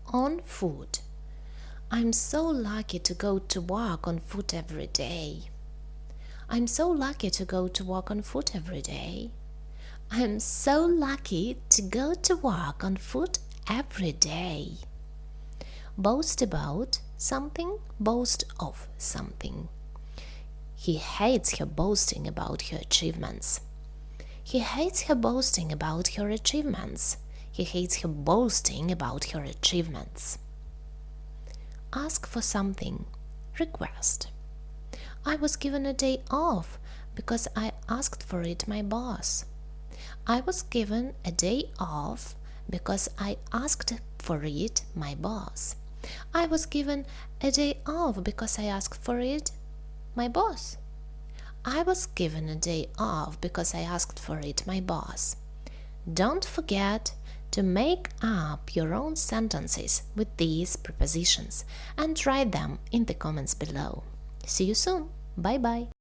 on foot. I'm so lucky to go to work on foot every day. I'm so lucky to go to work on foot every day. I'm so lucky to go to work on foot every day. Boast about something, boast of something. He hates her boasting about her achievements. He hates her boasting about her achievements. He hates her boasting about her achievements. Ask for something. Request. I was given a day off because I asked for it my boss. I was given a day off because I asked for it my boss. I was given a day off because I asked for it my boss. I was given a day off because I asked for it my boss. Don't forget to make up your own sentences with these prepositions and write them in the comments below. See you soon. Bye-bye.